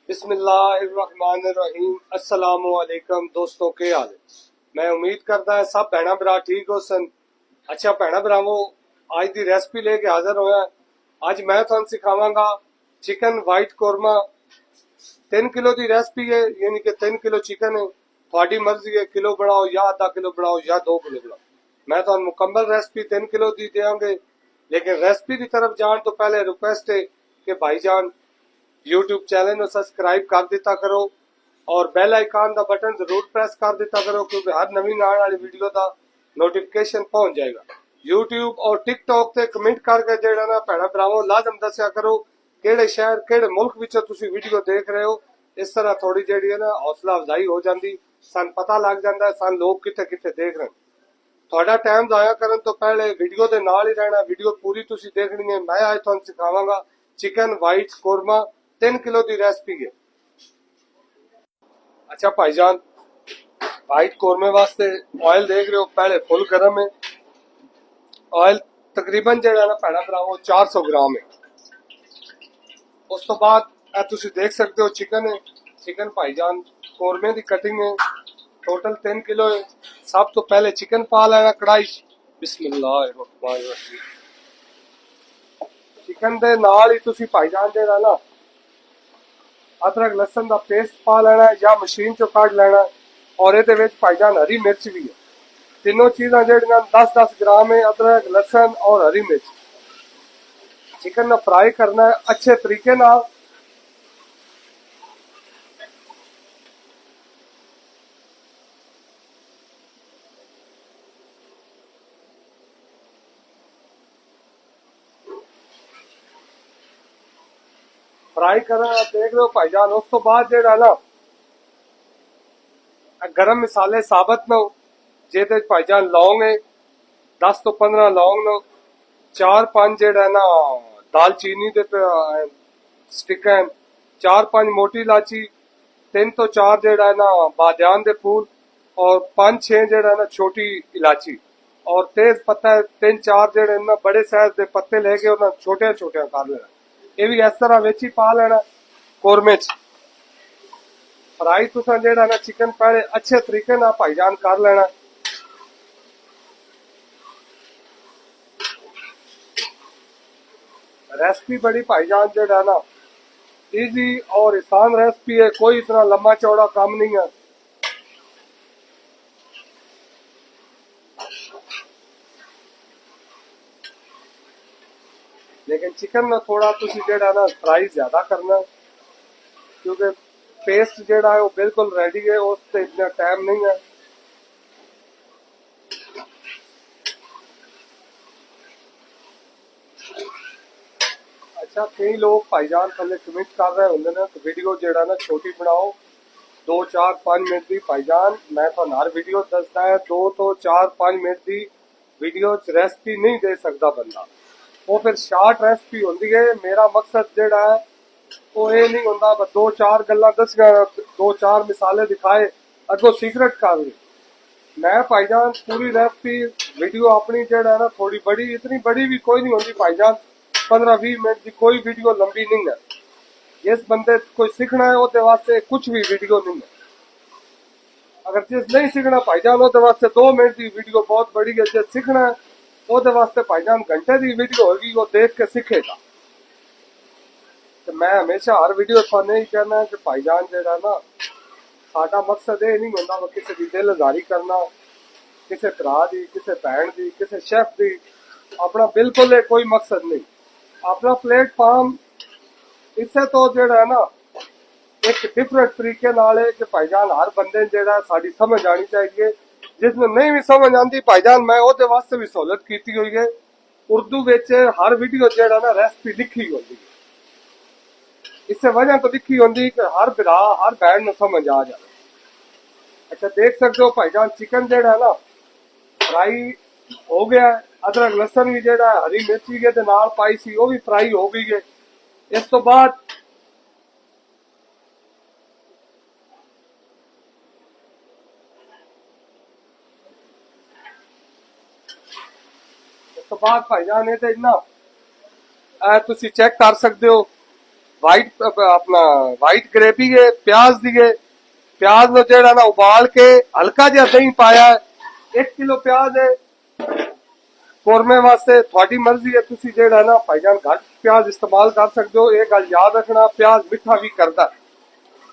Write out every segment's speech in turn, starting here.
बिस्मिल्लाहिर्रहमानिर्रहीम। अस्सलामुअलैकुम दोस्तों, के हाल है? मैं उम्मीद करता है सब भैन भरा ठीक हो सन। अच्छा भैन भरावो, आज की रेसिपी लेके हाजिर होया। आज मैं तुहानू सिखावांगा चिकन वाइट कोरमा। 3 किलो की रेसिपी है, यानी कि 3 किलो चिकन है। थोड़ी मर्जी है, किलो बनाओ या आधा किलो बनाओ या 2 किलो बनाओ। मैं तुहानू मुकम्मल रेसिपी 3 किलो की देंगे। लेकिन रेसिपी की तरफ जान तो पहले रिक्वेस्ट है कि भाईजान यूट्यूब चैनल में सब्सक्राइब कर दिता करो और बेल आइकन का बटन जरूर प्रेस कर दिता करो, क्योंकि हर नवी आने वाली वीडियो का नोटिफिकेशन पहुंच जाएगा। यूट्यूब और टिकटॉक से कमेंट करके जेड़ा ना भैन भरावो लाजम दसिया करो केड़े शहर केड़े मुल्क विचों तुसी वीडियो देख रहे हो। इस तरह थोड़ी जेड़ी है ना हौसला अफजाई हो जाती, सन पता लग जाता है सन लोग किथे किथे देख रहे हैं। थोड़ा टाइम जाया करन तो पहले वीडियो के नाल ही रहना, वीडियो पूरी तुसी देखनी है। मैं आज तुहानू सिखावांगा चिकन वाइट कोरमा 3 किलो की रेसिपी है। अच्छा भाईजान, वाइट कोरमे वास्ते ऑयल देख रहे हो, पहले फुल गर्म है। ऑयल तकरीबन जेड़ा ना भैन भरावो 400 ग्राम है। उस तो बाद तुसी देख सकते हो चिकन है। चिकन भाईजान कोरमे की कटिंग है, टोटल 3 किलो है। सब तो पहले चिकन पा लेना कढ़ाई। बिस्मिल्लाहिर्रहमानिर्रहीम। चिकन दे नाल ही तुसी भाईजान जेड़ा ना अदरक लसन का पेस्ट पा लेना है या मशीन चो कट लेना है। और ये भाईजान हरी मिर्च भी है। तीनों चीज़ा जड़ियां 10-10 ग्राम है, अदरक लसन और हरी मिर्च। चिकन ने फ्राई करना है अच्छे तरीके नाल। फ्राई करना देख रहे हो भाईजान। उस तो बाद जेड़ा ना गरम मसाले साबित लो, जेदे भाईजान लौंग है 10 तो 15 लौंग लो, 4-5 जेड़ा ना दालचीनी दे स्टिक है, 4-5 मोटी इलाची, 3 तो 4 जेड़ा ना बादयान दे फूल और 5-6 जेड़ा ना छोटी इलाची और तेज पत्ता 3-4 जेड़े ना बड़े साइज दे पत्ते लेके उन्हें छोटे छोटे कर लेना। ये भी इस तरह विच ही पा लेना कोरमे च। फ्राई तुसा जेड़ा ना चिकन पहले अच्छे तरीके ना भाईजान कर लेना। रेसिपी बड़ी भाईजान जेड़ा ना इजी और आसान रेसिपी है, कोई इतना लंबा चौड़ा काम नहीं है। लेकिन चिकन में थोड़ा तुसी जेड़ा ना फ्राई ज्यादा करना, क्योंकि पेस्ट जेड़ा है वो बिल्कुल रेडी है, उससे इतना टाइम नहीं है। अच्छा कई लोग भाईजान थले कमेंट कर रहे होंगे ना तो वीडियो जेड़ा ना छोटी बनाओ, 2-4-5 मिनट की। भाईजान मैं तो हर वीडियो दसदा है 2 तो 4-5 मिनट की वीडियो रेसिपी नहीं दे सकता बंदा, वो फिर शार्ट रेसिपी होती है। मेरा मकसद जेड़ा है वो ये नहीं होता 2-4 गल्ला दस 2-4 मिसाले दिखाए अगो सीक्रेट कर ली। मैं भाईजान पूरी रेसिपी वीडियो अपनी जेड़ा है ना थोड़ी बड़ी, इतनी बड़ी भी कोई नहीं होती भाईजान, 15-20 मिनट की कोई वीडियो लंबी नहीं है। जिस बंदे कोई सीखना है वो वास्ते कुछ भी वीडियो नहीं है। अगर जिस नहीं सीखना भाईजान वो वास्ते 2 मिनट की वीडियो बहुत बड़ी है। जिस सीखना है वो वास्ते भाईजान घंटे की वीडियो होगी, वो देख के सीखेगा। तो मैं हमेशा हर वीडियो थाने ही कहना है कि भाईजान जेड़ा ना साडा मकसद ये नहीं होता किसी की दिल आजारी करना, किसी भरा की, किसी भैन की, किसी शेफ की। अपना बिल्कुल कोई मकसद नहीं। अपना प्लेटफॉर्म इससे तो जेड़ा है ना एक डिफरेंट तरीके नाल है कि भाईजान हर बंदे जेड़ा साडी समझ आनी चाहिए। जिसमें नहीं भी समझ आती भाईजान मैं ओदे वास्ते भी सहूलत की हुई है। उर्दू विच हर वीडियो जेड़ा ना रेसिपी लिखी होती है। इससे वजह तो लिखी होती कि हर भरा हर भैन समझ आ जाए। अच्छा देख सकते हो भाईजान चिकन जेड़ा है ना फ्राई हो गया है। अदरक लसन भी जेड़ा है हरी मिर्च भी के नाल पाई सी वो भी फ्राई हो गई है। इस तो बाद भाईजान ये इन्ना तुसी चेक कर सकते हो वाइट अपना वाइट ग्रेवी है प्याज दिए प्याज नो जेड़ा ना उबाल के हल्का जिहा दही पाया 1 किलो प्याज है कोरमे वास्ते थोड़ी मर्जी है तुसी जेड़ा ना भाईजान घट प्याज इस्तेमाल कर सकते हो। एक गल याद रखना प्याज मिठा भी करता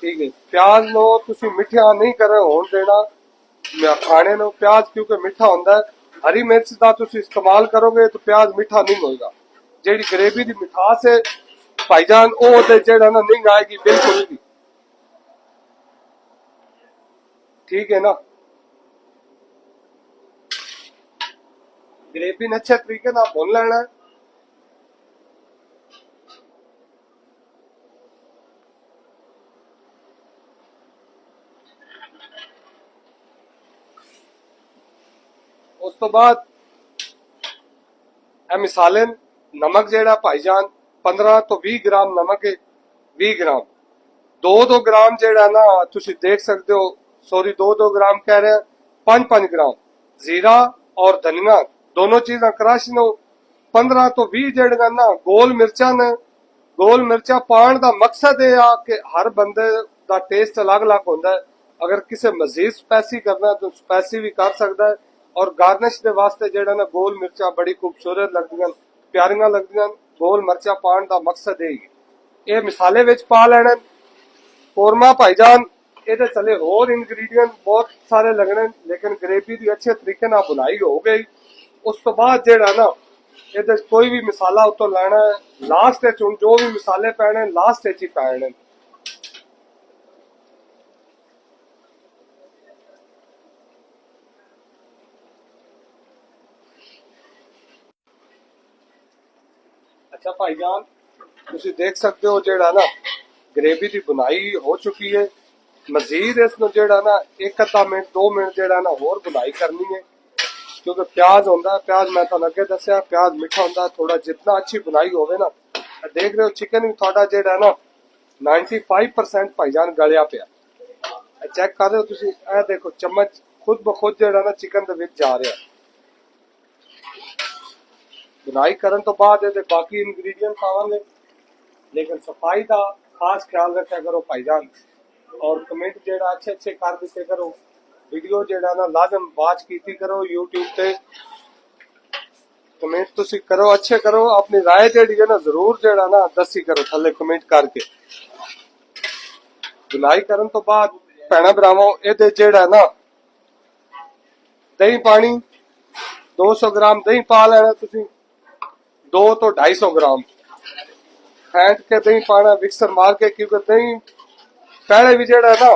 ठीक है प्याज नो तुसी मिठा नहीं करे होन देना खाने नो प्याज क्योंकि मिठा होंदा है। हरी मिर्च का तुसी इस्तेमाल करोगे तो प्याज मिठा नहीं होगा जेड़ी ग्रेवी की मिठास है भाईजान ओ जेड़ा ना नहीं आएगी बिल्कुल भी ठीक है ना। ग्रेवी ने अच्छे तरीके ना भून लेना है उस तो बाद मिसाले नमक जेड़ा भाईजान 15 तो 20 ग्राम नमक है 20 ग्राम 2 ग्राम जेड़ा ना तुसी देख सकते हो सॉरी 2 ग्राम कह रहे हैं 5 ग्राम जीरा और धनिया दोनों चीजा क्रश नो 15 तो 20 जेड़ा ना गोल मिर्चा ने गोल मिर्चा पान का मकसद है कि हर बंदे का टेस्ट अलग अलग होता है। अगर किसी मजीद स्पैसी करना है तो स्पैसी भी कर सकता है और गार्निश के वास्ते जेड़ा ना गोल मिर्चा बड़ी खूबसूरत लगदियां प्यारियां लगदियां गोल मिर्चा पान का मकसद है ये मिसाले विच पा लेने कोरमा भाईजान ये चले होर इंग्रेडिएंट बहुत सारे लगने लेकिन ग्रेवी की अच्छे तरीके ना बुनाई हो गई उस तो बाद जेड़ा ना ये कोई भी मसाला उतो लेना है लास्ट जो भी मसाले पैने लास्ट ही पैने अच्छा भाईजान तुसी देख सकते हो जेड़ा ना ग्रेवी की बुनाई हो चुकी है मजीद इसमें जेड़ा ना 1 मिनट 2 मिनट जेड़ा ना होर बुनाई करनी है क्योंकि प्याज होंदा प्याज मैं तो अगे दसिया प्याज मीठा होंदा थोड़ा जितना अच्छी बुनाई होवे ना देख रहे हो चिकन भी थोड़ा जेड़ा ना 95% भाईजान गलिया पिया चेक कर रहे हो तुसी ए देखो चम्मच खुद ब खुद जेड़ा ना चिकन दे विच जा रहा बुनाई करन तो बाद ये बाकी इंग्रेडिएंट पावांगे लेकिन सफाई का खास ख्याल रखा करो भाईजान और कमेंट जेड़ा अच्छे अच्छे कर दिते करो वीडियो जेड़ा ना लाजम वाच कीती करो यूट्यूब पे कमेंट तुसी करो अच्छे करो अपनी राय जेड़ी है ना जरूर जेड़ा ना दसी करो थले कमेंट करके बुनाई करन तो बाद भैणा भरावो ये जेड़ा ना दही पानी 200 ग्राम दही पा लेना तुसी 2 तो 250 ग्राम फेंट के दही पाना मिक्सर मार के क्योंकि दही पहले भी जेड़ा ना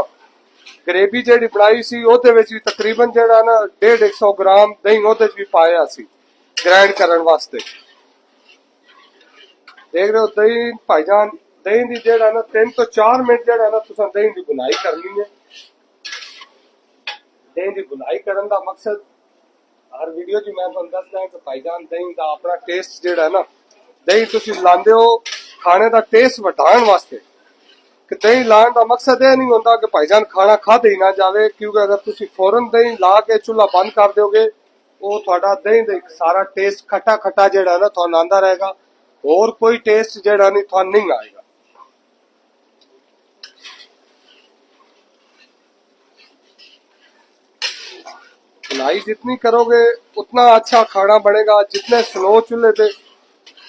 ग्रेवी जेड़ी बनाई सी ओदे विच भी तकरीबन जेड़ा ना 150 ग्राम दही ओदे भी पाया सी ग्राइंड करने वास्ते देख रहे हो दही भाईजान दही दी जेड़ा ना 3 तो 4 मिनट जेड़ा ना तुसा दही दी बुनाई करनी है। दही दी बुनाई करने का मकसद हर वीडियो च मैं तुहानू दसदा कि भाईजान दही का अपना टेस्ट जेड़ा ना दही तुसी लांदे हो खाने का टेस्ट बढ़ाने वास्ते कि दही लाने का मकसद यह नहीं होता कि भाईजान खाना खाते ही ना जावे क्योंकि अगर तुसी फौरन दही ला के चूल्हा बंद कर दोगे वो थोड़ा दही का सारा टेस्ट खट्टा खट्टा जेड़ा ना तुहानू आंदा रहेगा और कोई टेस्ट जेड़ा नहीं तुहानू नहीं आएगा। बुनाई जितनी करोगे उतना अच्छा खाना बनेगा जितने स्लो चूल्हे पे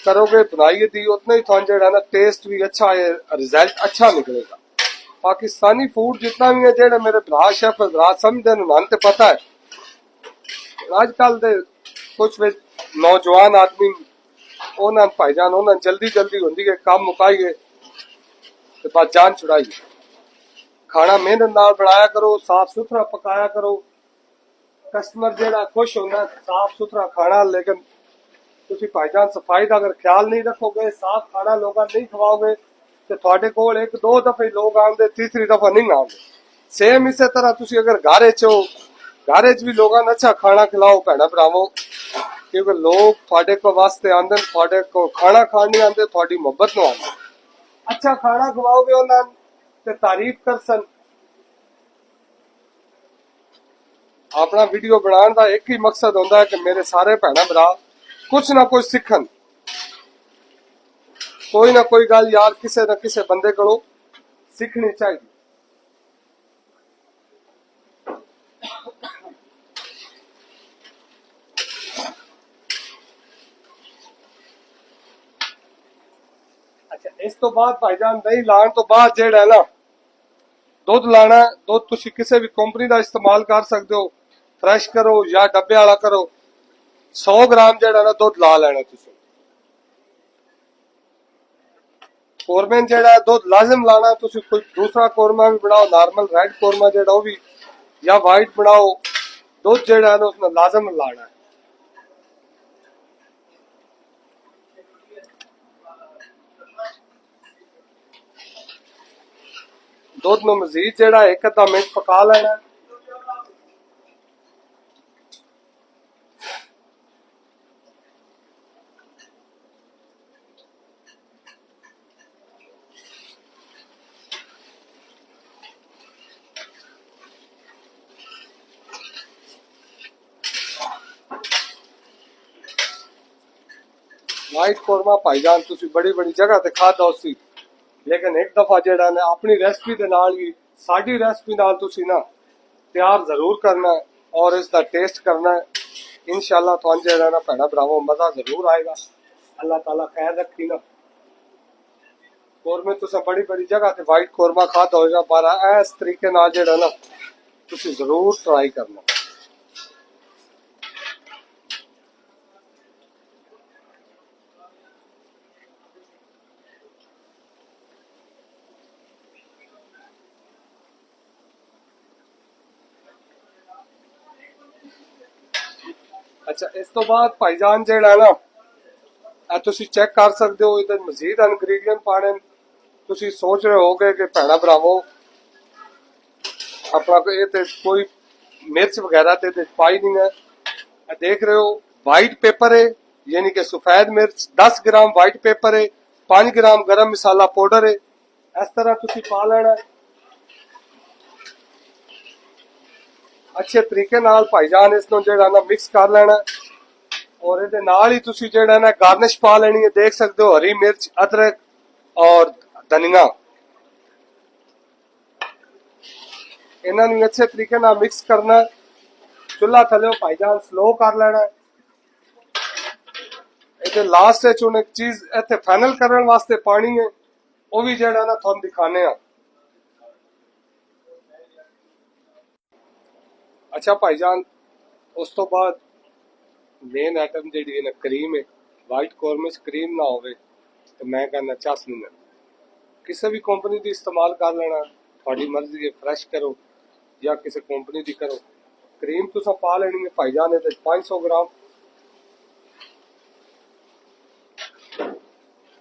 करोगे बुनाई दी उतना ही थान जेड़ा ना टेस्ट भी अच्छा है रिजल्ट अच्छा निकलेगा। पाकिस्तानी फूड जितना भी है जेड़ा मेरे भरा शेफ हजरात समझते उन्होंने तो पता है आजकल दे कुछ नौजवान आदमी उन्होंने भाईजान उन्होंने जल्दी जल्दी होंगी है काम मुकाइए तो बस जान छुड़ाइए खाना मेहनत नाल बनाया करो साफ सुथरा पकाया करो कस्टमर जेड़ा खुश होना साफ सुथरा खाना लेकिन तुसी भाईजान सफाई का अगर ख्याल नहीं रखोगे साफ खाना लोग नहीं खवाओगे तो थोड़े कोल 1-2 दफे लोग आंदे तीसरी दफा नहीं आंदे सेम इस तरह तुसी अगर घरे च हो घरे च भी लोगों ने अच्छा खाना खिलाओ भैणा भरावो क्योंकि लोग थोड़े को वास्ते आंदे थोड़े को खाना खान नहीं आंदे थोड़ी मोहब्बत नो आंदे अच्छा खाना खवाओगे उन्होंने तारीफ कर सन अपना वीडियो बनाने का एक ही मकसद होता है कि मेरे सारे भैणा भरा कुछ ना कुछ सीखन कोई ना कोई गल यार किसी न किसी बंदे को सीखनी चाहिए। अच्छा इस तो बाद भाईजान दही लाने तो बाद जेड़ा है ना दुध लाना, दुध तुसी किसी भी कंपनी का इस्तेमाल कर सकते हो, फ्रेश करो या डब्बे वाला करो। 100 ग्राम जेड़ा ना दुध ला लेना तुसी। कोरमे जेड़ा है दुध लाजिम लाना, तुसी कोई दूसरा कोरमा भी बनाओ, नॉर्मल रेड कोरमा जेड़ा वो भी या वाइट बनाओ, दुध जेड़ा है ना उसमें लाजिम लाना है। दुध में मजीद जेड़ा एक अद्धा मिनट पका लेना है। वाइट कोरमा भाईजान तुसी बड़ी बड़ी जगह ते खाता सी, लेकिन एक दफा जेड़ा ने अपनी रेसिपी दे नाल ही साडी रेसिपी नाल तुसी ना तैयार जरूर करना है और इसका टेस्ट करना है। इंशाल्लाह तुहानू जेड़ा ना भैणा भरावो मजा जरूर आएगा। अल्लाह ताला खैर रखी ना। कोरमे तुसा बड़ी बड़ी जगह ते वाइट कोरमा खाता होगा, पर इस तरीके नाल जेड़ा ना तुसी जरूर ट्राई करना। अच्छा इस तो बाद भाईजान जेड़ा ना तुसी चेक कर सकते हो, इधर मजीद इनग्रीडियंट पाने। तुसी सोच रहे होगे कि भैणा भरावो अपना कोई मिर्च वगैरह ते पाई नहीं है। देख रहे हो वाइट पेपर है, यानी कि सफेद मिर्च 10 ग्राम वाइट पेपर है, 5 ग्राम गरम मसाला पाउडर है। इस तरह तुसी पा लेना अच्छे तरीके नाल भाईजान। इसनों जेड़ा ना मिक्स कर लेना और इहदे नाल ही तुसी जेड़ा ना गार्निश पा लेनी है। देख सकते हो हरी मिर्च, अदरक और धनिया। इन्होंने अच्छे तरीके नाल मिक्स करना। चूल्हा थले भाईजान स्लो कर लेना। इहदे लास्ट च हुण एक चीज इत्थे फाइनल करने वास्ते पानी है, वो भी जेड़ा ना तुहानू दिखाने आ। अच्छा भाईजान उस तो बाद मेन आइटम जी है ना क्रीम है। वाइट कॉर्न क्रीम ना हो तो मैं कहना चस नहीं है। किसी भी कंपनी की इस्तेमाल कर लेना, थोड़ी मर्जी है, फ्रेश करो या किसी कंपनी की करो। क्रीम तुसा पा लेनी है भाईजान ये 500 ग्राम।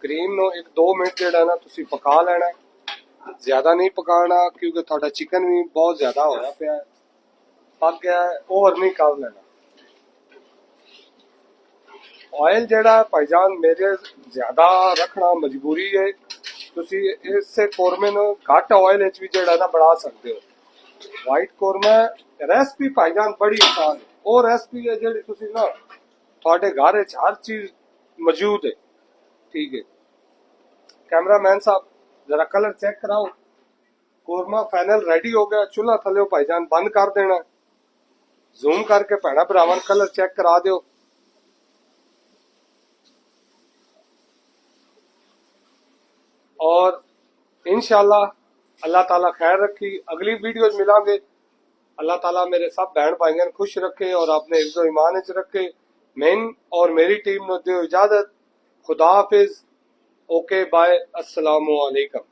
क्रीम नो एक 2 मिनट जेड़ा ना तुसी पका लेना, ज्यादा नहीं पकाना क्योंकि थोड़ा चिकन भी बहुत ज्यादा होया पिया है, पक गया है, ओवर नहीं कर लेना। ऑयल जेड़ा भाईजान मेरे ज्यादा रखना मजबूरी है। तुसी इससे कोरमे नो घट ऑयल विच भी जेड़ा ना बना सकते हो। वाइट कोरमा रेसिपी भाईजान बड़ी आसान है, वो रेसिपी है जेड़ी तुसी ना थोड़े घर विच हर चीज मौजूद है। ठीक है कैमरामैन साहब जरा कलर चेक कराओ। कोरमा फाइनल रेडी हो गया। चूल्हा थले भाईजान बंद कर देना। जूम करके भैणा भरावां कलर चेक करा दो। और इंशाल्लाह अल्लाह ताला खैर रखी। अगली वीडियो मिलांगे। अल्लाह ताला मेरे सब बहन भाइयों खुश रखे और अपने इज्जो ईमान च रखे। मैं और मेरी टीम ने दो इजाजत। खुदा हाफिज। ओके बाय, अस्सलामु अलैकुम।